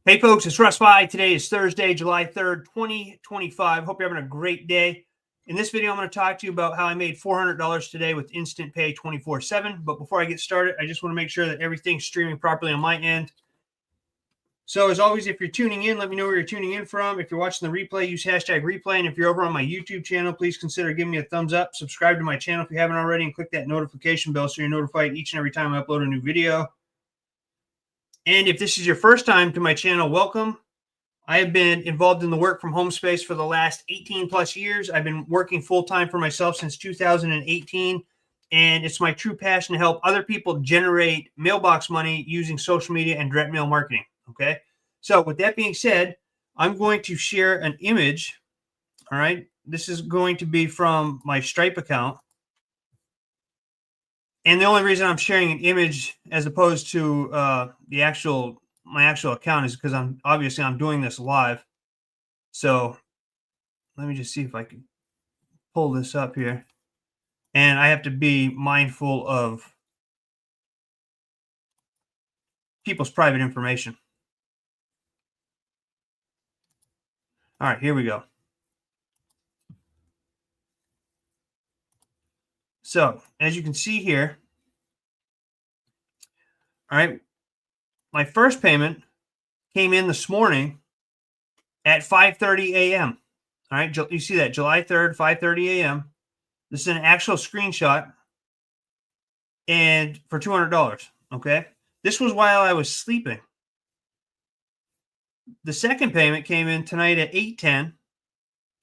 Hey folks, it's Russ. Today is Thursday, July 3rd, 2025. Hope you're having a great day. In this video, I'm going to talk to you about how I made $400 today with Instant Pay 24/7. But before I get started, I just want to make sure that everything's streaming properly on my end. So as always, if you're tuning in, let me know where you're tuning in from. If you're watching the replay, use hashtag replay. And if you're over on my YouTube channel, please consider giving me a thumbs up. Subscribe to my channel if you haven't already, and click that notification bell so you're notified each and every time I upload a new video. And if this is your first time to my channel, welcome. I have been involved in the work from home space for the last 18 plus years. I've been working full-time for myself since 2018, and it's my true passion to help other people generate mailbox money using social media and direct mail marketing, okay? So with that being said, I'm going to share an image, all right? This is going to be from my Stripe account. And the only reason I'm sharing an image as opposed to my actual account is because I'm doing this live. So let me just see if I can pull this up here. And I have to be mindful of people's private information. All right, here we go. So as you can see here, all right, my first payment came in this morning at 5:30 a.m. All right, you see that, July 3rd, 5:30 a.m. This is an actual screenshot, and for $200, okay? This was while I was sleeping. The second payment came in tonight at 8:10,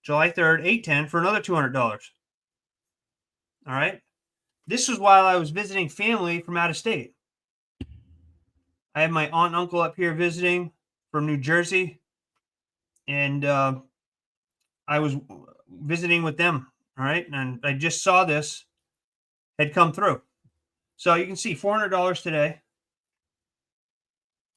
July 3rd, 8:10, for another $200. All right? This was while I was visiting family from out of state. I have my aunt and uncle up here visiting from New Jersey, and I was visiting with them, all right? And I just saw this had come through. So you can see $400 today.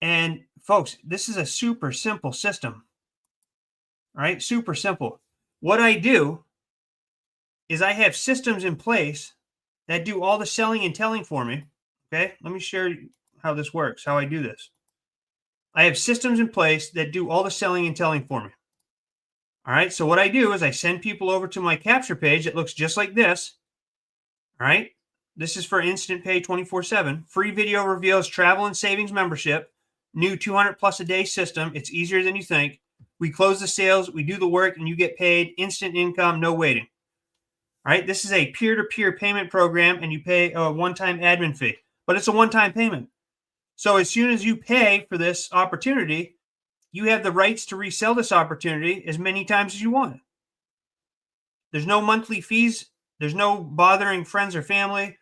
And folks, this is a super simple system, all right? Super simple. What I do is I have systems in place that do all the selling and telling for me, okay? Let me share how this works, how I do this. I have systems in place that do all the selling and telling for me. All right, so what I do is I send people over to my capture page that looks just like this. All right, this is for Instant Pay 24/7. Free video reveals travel and savings membership. New 200 plus a day system. It's easier than you think. We close the sales, we do the work, and you get paid instant income, no waiting. All right, this is a peer-to-peer payment program, and you pay a one-time admin fee, but it's a one-time payment. So as soon as you pay for this opportunity, you have the rights to resell this opportunity as many times as you want. There's no monthly fees. There's no bothering friends or family.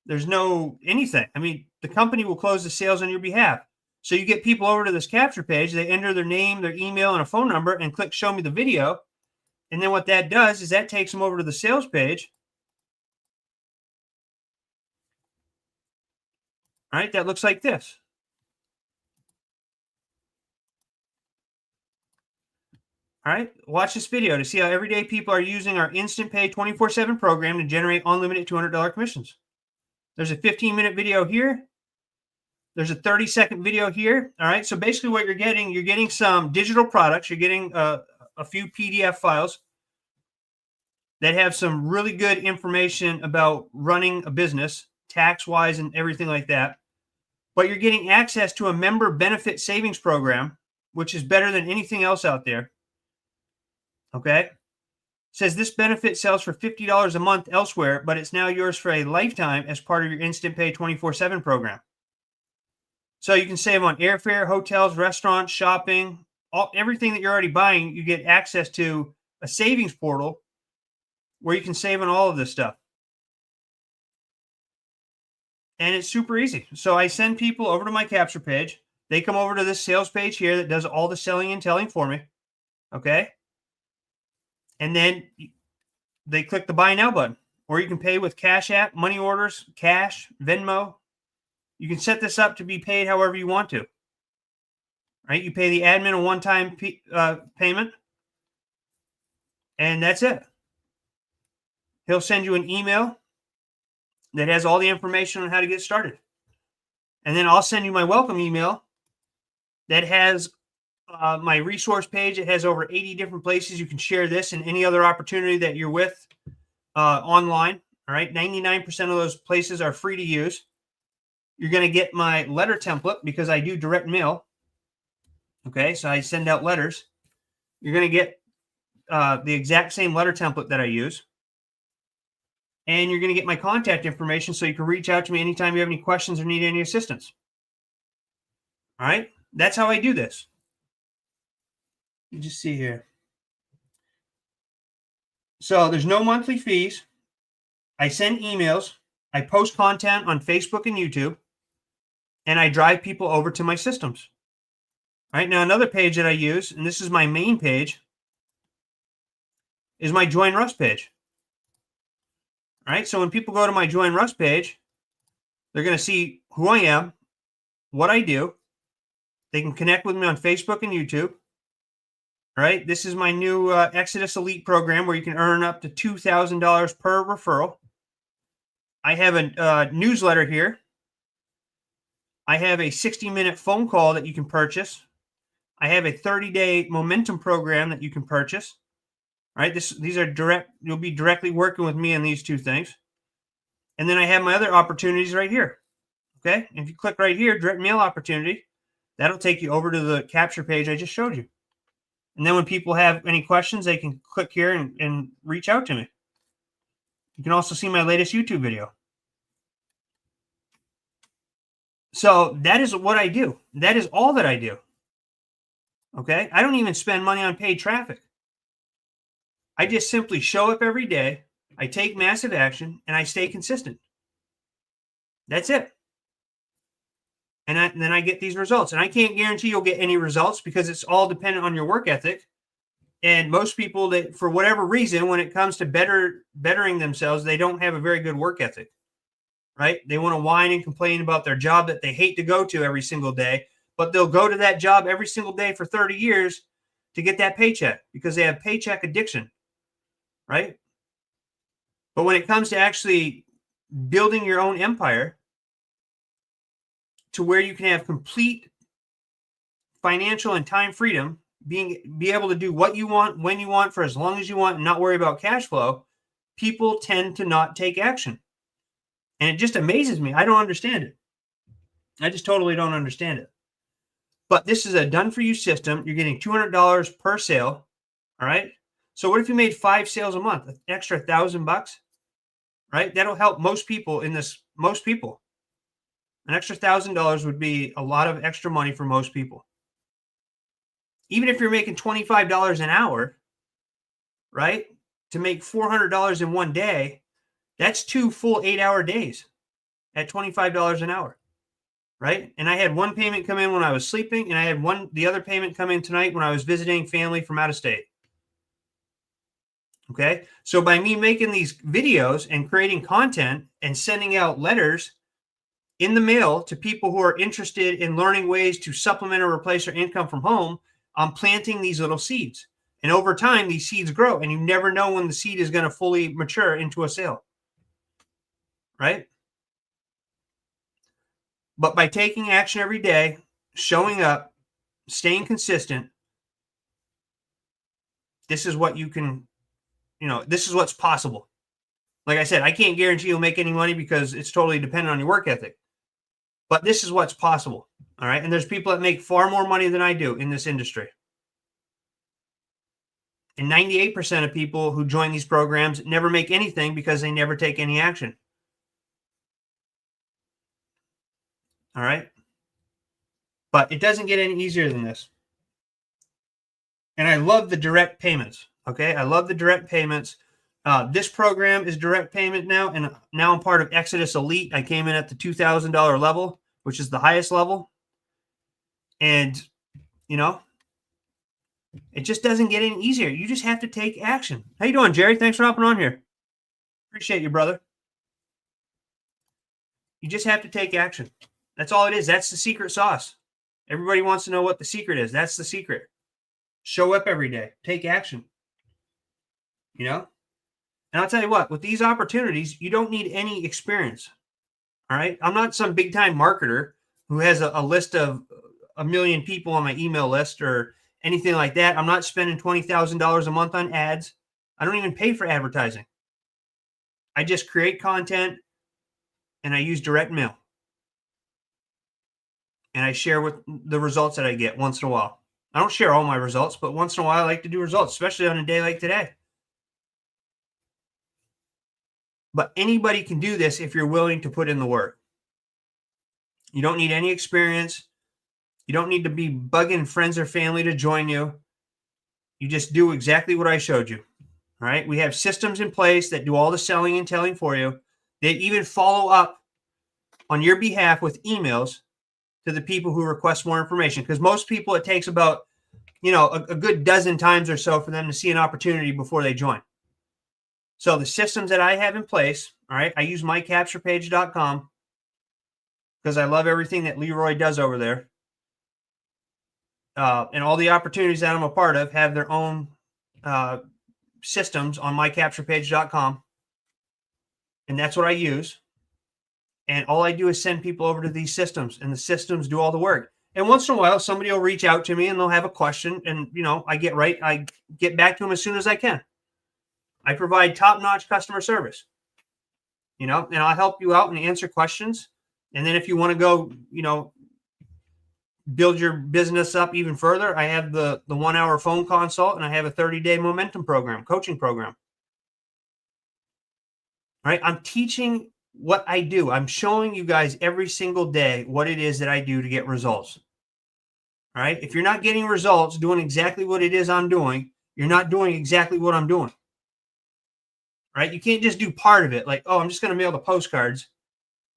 There's no anything. I mean, the company will close the sales on your behalf. So you get people over to this capture page. They enter their name, their email, and a phone number and click show me the video. And then what that does is that takes them over to the sales page. All right, that looks like this. All right, watch this video to see how everyday people are using our Instant Pay 24/7 program to generate unlimited $200 commissions. There's a 15-minute video here. There's a 30-second video here. All right, so basically what you're getting some digital products. You're getting a few PDF files that have some really good information about running a business, tax-wise and everything like that. But you're getting access to a member benefit savings program, which is better than anything else out there. Okay? It says this benefit sells for $50 a month elsewhere, but it's now yours for a lifetime as part of your Instant Pay 24/7 program. So you can save on airfare, hotels, restaurants, shopping, everything that you're already buying. You get access to a savings portal where you can save on all of this stuff. And it's super easy. So I send people over to my capture page. They come over to this sales page here that does all the selling and telling for me. Okay? And then they click the buy now button, or you can pay with Cash App, money orders, cash, Venmo. You can set this up to be paid however you want to. Right? You pay the admin a one-time payment, and that's it. He'll send you an email that has all the information on how to get started. And then I'll send you my welcome email that has my resource page. It has over 80 different places you can share this and any other opportunity that you're with online. All right. 99% of those places are free to use. You're going to get my letter template because I do direct mail. Okay. So I send out letters. You're going to get the exact same letter template that I use. And you're going to get my contact information so you can reach out to me anytime you have any questions or need any assistance. All right. That's how I do this. You just see here. So there's no monthly fees. I send emails. I post content on Facebook and YouTube. And I drive people over to my systems. All right. Now, another page that I use, and this is my main page, is my Join Russ page. All right. So when people go to my Join Russ page, they're going to see who I am, what I do. They can connect with me on Facebook and YouTube. All right. This is my new Exodus Elite program where you can earn up to $2,000 per referral. I have a newsletter here. I have a 60-minute phone call that you can purchase. I have a 30-day momentum program that you can purchase. All right. These are direct. You'll be directly working with me on these two things. And then I have my other opportunities right here. Okay. And if you click right here, direct mail opportunity, that'll take you over to the capture page I just showed you. And then when people have any questions, they can click here and reach out to me. You can also see my latest YouTube video. So that is what I do. That is all that I do. Okay. I don't even spend money on paid traffic. I just simply show up every day. I take massive action and I stay consistent. That's it. And then I get these results. And I can't guarantee you'll get any results because it's all dependent on your work ethic. And most people that, for whatever reason, when it comes to bettering themselves, they don't have a very good work ethic, right? They want to whine and complain about their job that they hate to go to every single day, but they'll go to that job every single day for 30 years to get that paycheck because they have paycheck addiction, right? But when it comes to actually building your own empire to where you can have complete financial and time freedom, be able to do what you want, when you want, for as long as you want, and not worry about cash flow, people tend to not take action. And it just amazes me. I don't understand it. I just totally don't understand it. But this is a done-for-you system. You're getting $200 per sale. All right. So what if you made 5 sales a month, an extra $1,000, right? That'll help most people in this. Most people. An extra $1,000 would be a lot of extra money for most people. Even if you're making $25 an hour, right? To make $400 in one day, that's 2 full 8-hour days at $25 an hour, right? And I had one payment come in when I was sleeping, and I had the other payment come in tonight when I was visiting family from out of state. Okay. So by me making these videos and creating content and sending out letters in the mail to people who are interested in learning ways to supplement or replace their income from home, I'm planting these little seeds. And over time, these seeds grow, and you never know when the seed is going to fully mature into a sale. Right? But by taking action every day, showing up, staying consistent, this is what you can, this is what's possible. Like I said, I can't guarantee you'll make any money because it's totally dependent on your work ethic. But this is what's possible. All right. And there's people that make far more money than I do in this industry. And 98% of people who join these programs never make anything because they never take any action. All right. But it doesn't get any easier than this. And I love the direct payments. Okay. I love the direct payments. This program is direct payment now. And now I'm part of Exodus Elite. I came in at the $2,000 level, which is the highest level. And, it just doesn't get any easier. You just have to take action. How you doing, Jerry? Thanks for hopping on here. Appreciate you, brother. You just have to take action. That's all it is. That's the secret sauce. Everybody wants to know what the secret is. That's the secret. Show up every day. Take action. And I'll tell you what, with these opportunities, you don't need any experience. All right. I'm not some big time marketer who has a list of 1 million people on my email list or anything like that. I'm not spending $20,000 a month on ads. I don't even pay for advertising. I just create content and I use direct mail. And I share with the results that I get once in a while. I don't share all my results, but once in a while I like to do results, especially on a day like today. But anybody can do this if you're willing to put in the work. You don't need any experience. You don't need to be bugging friends or family to join you. You just do exactly what I showed you. All right. We have systems in place that do all the selling and telling for you. They even follow up on your behalf with emails to the people who request more information. Because most people, it takes about, a good dozen times or so for them to see an opportunity before they join. So the systems that I have in place, all right, I use mycapturepage.com because I love everything that Leroy does over there. And all the opportunities that I'm a part of have their own systems on mycapturepage.com. And that's what I use. And all I do is send people over to these systems, and the systems do all the work. And once in a while, somebody will reach out to me and they'll have a question, and I get back to them as soon as I can. I provide top-notch customer service, and I'll help you out and answer questions. And then if you want to go, build your business up even further, I have the 1-hour phone consult, and I have a 30-day momentum program, coaching program. All right. I'm teaching what I do. I'm showing you guys every single day what it is that I do to get results. All right. If you're not getting results doing exactly what it is I'm doing, you're not doing exactly what I'm doing. All right. You can't just do part of it. Like, oh, I'm just going to mail the postcards.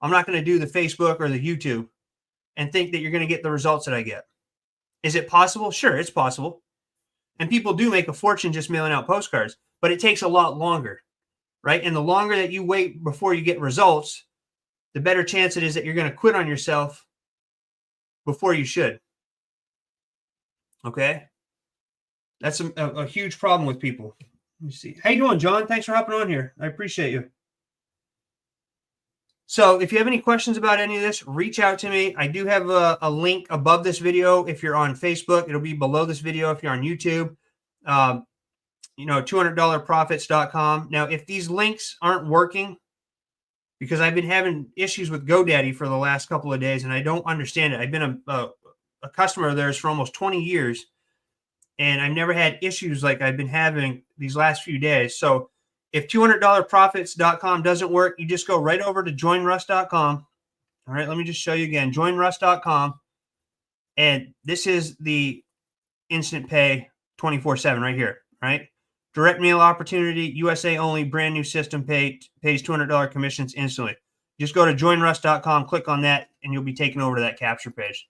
I'm not going to do the Facebook or the YouTube and think that you're going to get the results that I get. Is it possible? Sure, it's possible. And people do make a fortune just mailing out postcards, but it takes a lot longer. Right? And the longer that you wait before you get results, the better chance it is that you're going to quit on yourself before you should. Okay? That's a huge problem with people. Let me see. How you doing, John? Thanks for hopping on here. I appreciate you. So if you have any questions about any of this, reach out to me. I do have a link above this video. If you're on Facebook, it'll be below this video. If you're on YouTube, $200profits.com. Now, if these links aren't working, because I've been having issues with GoDaddy for the last couple of days, and I don't understand it. I've been a customer of theirs for almost 20 years, and I've never had issues like I've been having these last few days. So if $200profits.com doesn't work, you just go right over to joinruss.com. All right, let me just show you again, joinruss.com. And this is the instant pay 24/7 right here, right? Direct mail opportunity, USA only, brand new system, pays $200 commissions instantly. Just go to joinruss.com, click on that, and you'll be taken over to that capture page.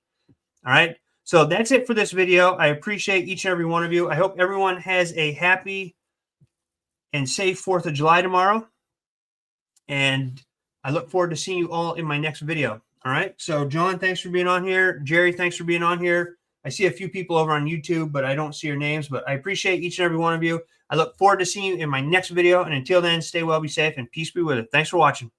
All right. So that's it for this video. I appreciate each and every one of you. I hope everyone has a happy and safe 4th of July tomorrow. And I look forward to seeing you all in my next video. All right. So John, thanks for being on here. Jerry, thanks for being on here. I see a few people over on YouTube, but I don't see your names. But I appreciate each and every one of you. I look forward to seeing you in my next video. And until then, stay well, be safe, and peace be with you. Thanks for watching.